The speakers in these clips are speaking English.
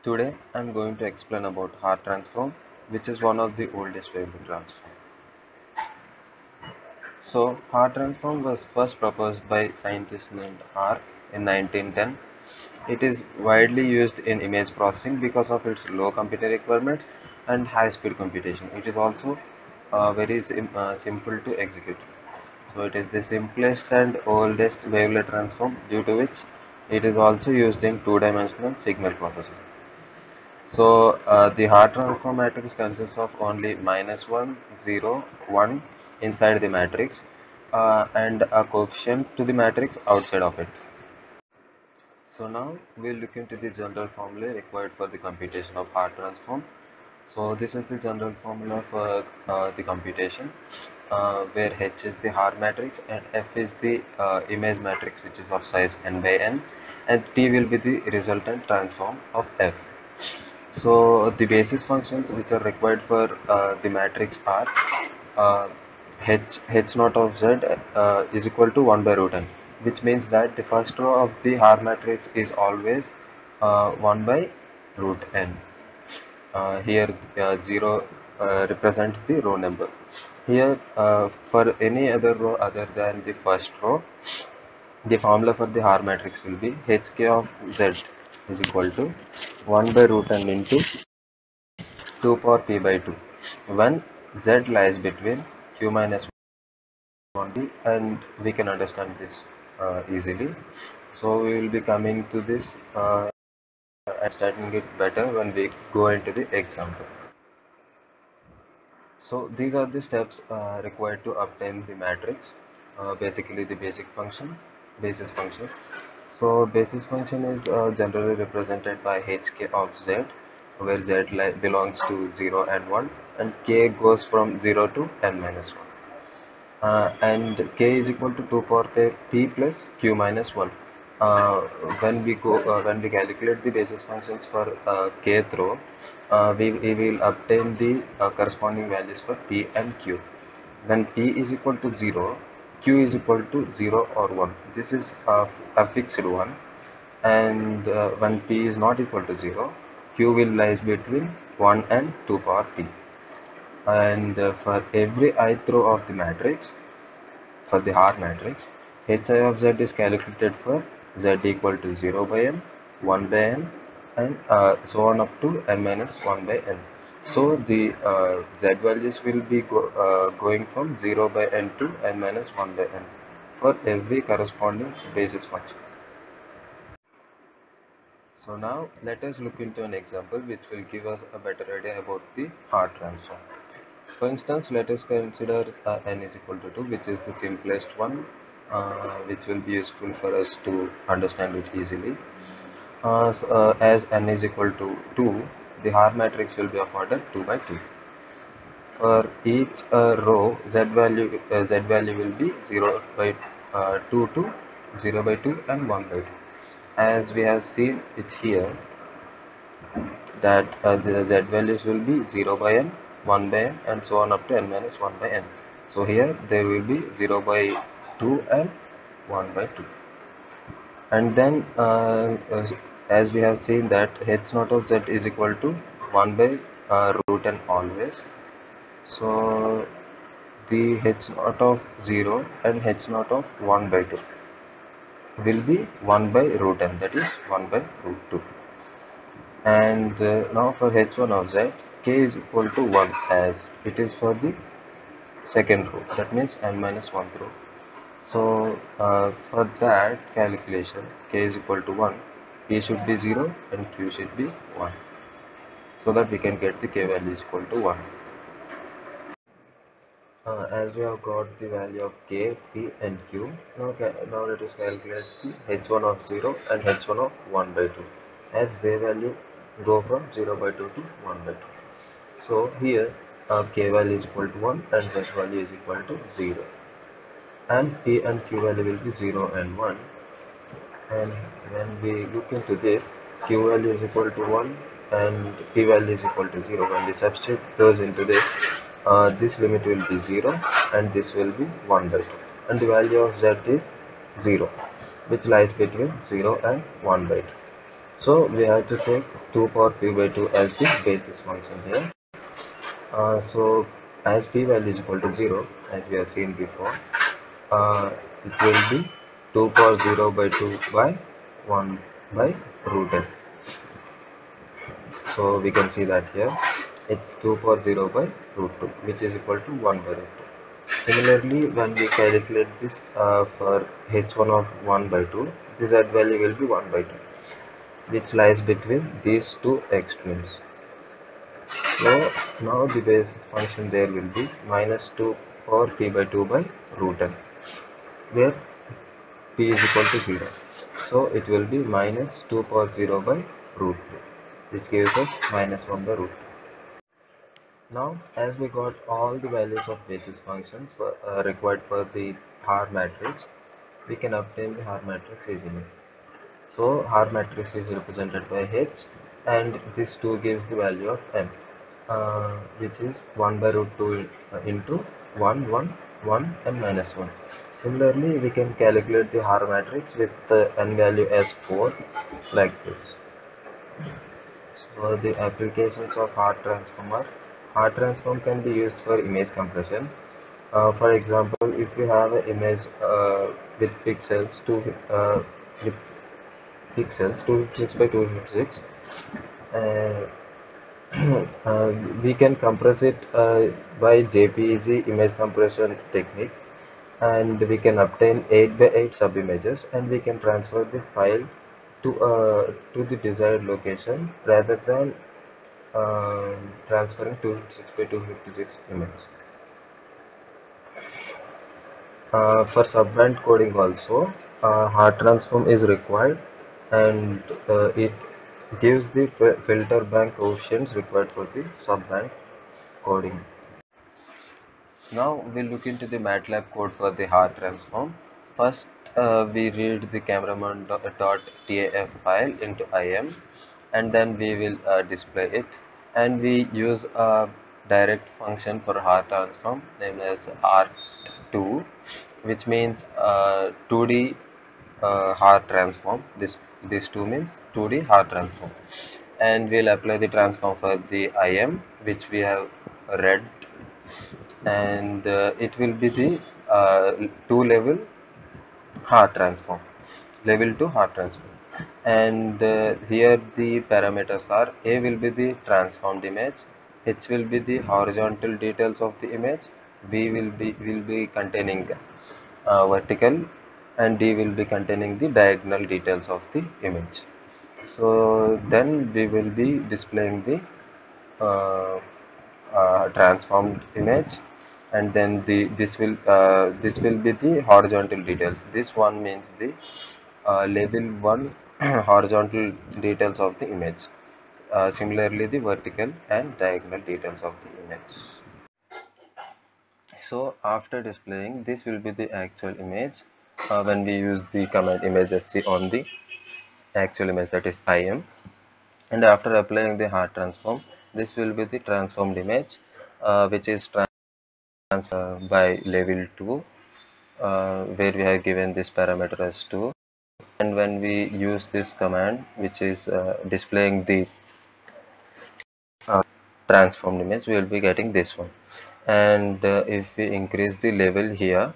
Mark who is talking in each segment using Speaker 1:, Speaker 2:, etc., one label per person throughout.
Speaker 1: Today I am going to explain about Hart transform, which is one of the oldest variable transform. So Hart transform was first proposed by scientist named R in 1910. It is widely used in image processing because of its low computer requirements and high speed computation. It is also very simple to execute. So it is the simplest and oldest wavelet transform, due to which it is also used in two-dimensional signal processing. So the Hart transform matrix consists of only -1, 0, 1 inside the matrix and a coefficient to the matrix outside of it. So now we'll look into the general formula required for the computation of Hart transform. So this is the general formula for the computation, where H is the Hart matrix and F is the image matrix, which is of size n by n, and T will be the resultant transform of F. So the basis functions which are required for the matrix are uh, h naught of z is equal to 1 by root n, which means that the first row of the Haar matrix is always 1 by root n. Here 0 represents the row number. Here for any other row other than the first row, the formula for the Haar matrix will be hk of z is equal to 1 by root n into 2 power p by 2 when z lies between q minus 1d, and we can understand this easily. So we will be coming to this and studying it better when we go into the example. So these are the steps required to obtain the matrix, basically the basis functions. So basis function is generally represented by hk of z, where z belongs to 0 and 1, and k goes from 0 to n minus 1. And k is equal to 2 power p plus q minus 1. Uh, when we calculate the basis functions for kth row, we will obtain the corresponding values for p and q. When p is equal to 0, q is equal to 0 or 1. This is a fixed one. And when p is not equal to 0, q will lies between 1 and 2 power p. And for every ith row of the matrix, for the Haar matrix, hi of z is calculated for z equal to 0 by n, 1 by n, and so on up to n minus 1 by n. So the z values will be going from 0 by n to n minus 1 by n for every corresponding basis function. So now let us look into an example which will give us a better idea about the Hart transform. For instance, let us consider n is equal to 2, which is the simplest one, which will be useful for us to understand it easily. As n is equal to 2, the Haar matrix will be of order 2 by 2. For each row, z value will be 0 by 2 to 0 by 2 and 1 by 2. As we have seen it here, that the z values will be 0 by n, 1 by n, and so on up to n minus 1 by n. So here there will be 0 by 2 and 1 by 2. And then as we have seen that h naught of z is equal to 1 by root n always. So the h naught of 0 and h naught of 1 by 2 will be 1 by root n, that is 1 by root 2. And now for h1 of z, k is equal to 1, as it is for the second row, that means n minus 1th row. So for that calculation, k is equal to 1, p should be 0 and q should be 1, so that we can get the k value is equal to 1. As we have got the value of k, p and q, now let us calculate the h1 of 0 and h1 of 1 by 2, as z value go from 0 by 2 to 1 by 2. So here k value is equal to 1 and z value is equal to 0, and p and q value will be 0 and 1. And when we look into this, q value is equal to 1 and p value is equal to 0. When we substitute those into this limit will be 0 and this will be 1 by 2, and the value of z is 0, which lies between 0 and 1 by 2. So we have to take 2 power p by 2 as the basis function here. So as p value is equal to 0, as we have seen before, it will be 2 power 0 by 2 by 1 by root n. So we can see that here it's 2 power 0 by root 2, which is equal to 1 by root 2. Similarly, when we calculate this for h1 of 1 by 2, the z value will be 1 by 2, which lies between these two extremes. So now the basis function there will be minus 2 power p by 2 by root n, where p is equal to 0. So it will be minus 2 power 0 by root 2, which gives us minus 1 by root 2. Now, as we got all the values of basis functions required for the Haar matrix, we can obtain the Haar matrix easily. So, Haar matrix is represented by H, and this 2 gives the value of n, which is 1 by root 2 into 1, 1, 1 and minus 1. Similarly, we can calculate the Haar matrix with the n value as 4, like this. So the applications of Haar transform are, Haar transform can be used for image compression. For example, if you have an image with pixels with pixels 256 by 256, uh, we can compress it by JPEG image compression technique, and we can obtain 8 by 8 sub images, and we can transfer the file to the desired location rather than transferring 256 by 256 image. For subband coding also, Haar transform is required, and it gives the filter bank coefficients required for the subband coding. Now we'll look into the MATLAB code for the Haar transform. First, we read the cameraman.taf file into IM, and then we will display it. And we use a direct function for Haar transform named as art2, which means 2D Haar transform. This 2 means 2D Haar transform, and we'll apply the transform for the IM, which we have read, and it will be the 2 level Haar transform, level 2 Haar transform. And here the parameters are: A will be the transformed image, H will be the horizontal details of the image, B will be containing vertical, and D will be containing the diagonal details of the image. So then we will be displaying the uh, transformed image, and then this will be the horizontal details. This one means the level 1 horizontal details of the image. Similarly, the vertical and diagonal details of the image. So after displaying, this will be the actual image when we use the command image_sc on the actual image, that is IM. And after applying the Haar transform, this will be the transformed image, which is transferred by level 2, where we have given this parameter as 2. And when we use this command, which is displaying the transformed image, we will be getting this one. And if we increase the level here,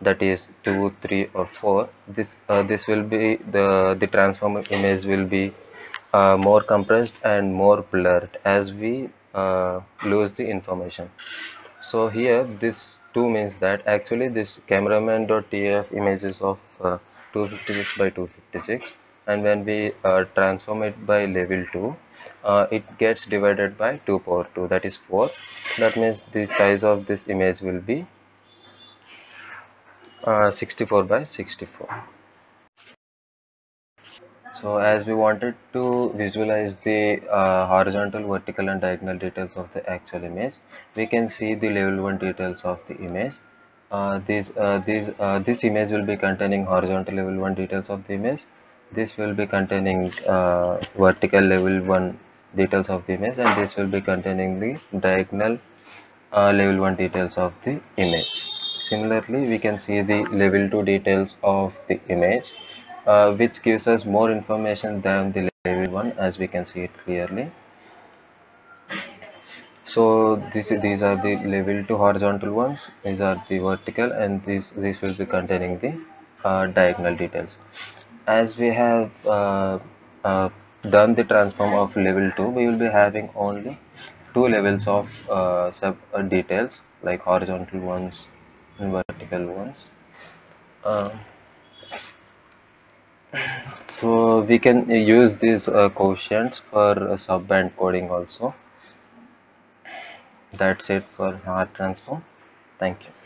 Speaker 1: that is 2, 3 or 4, this will be the transformed image will be more compressed and more blurred as we lose the information. So here this 2 means that actually this cameraman.tf images of 256 by 256, and when we transform it by level 2, it gets divided by 2 power 2, that is 4. That means the size of this image will be 64 by 64. So as we wanted to visualize the horizontal, vertical and diagonal details of the actual image, we can see the level 1 details of the image. This image will be containing horizontal level 1 details of the image. This will be containing vertical level 1 details of the image, and this will be containing the diagonal level 1 details of the image. Similarly, we can see the level 2 details of the image, which gives us more information than the level 1, as we can see it clearly. So these are the level 2 horizontal ones, these are the vertical, and these will be containing the diagonal details. As we have done the transform of level 2, we will be having only two levels of sub details, like horizontal ones and vertical ones. Uh, so we can use these quotients for subband coding also. That's it for R transform. Thank you.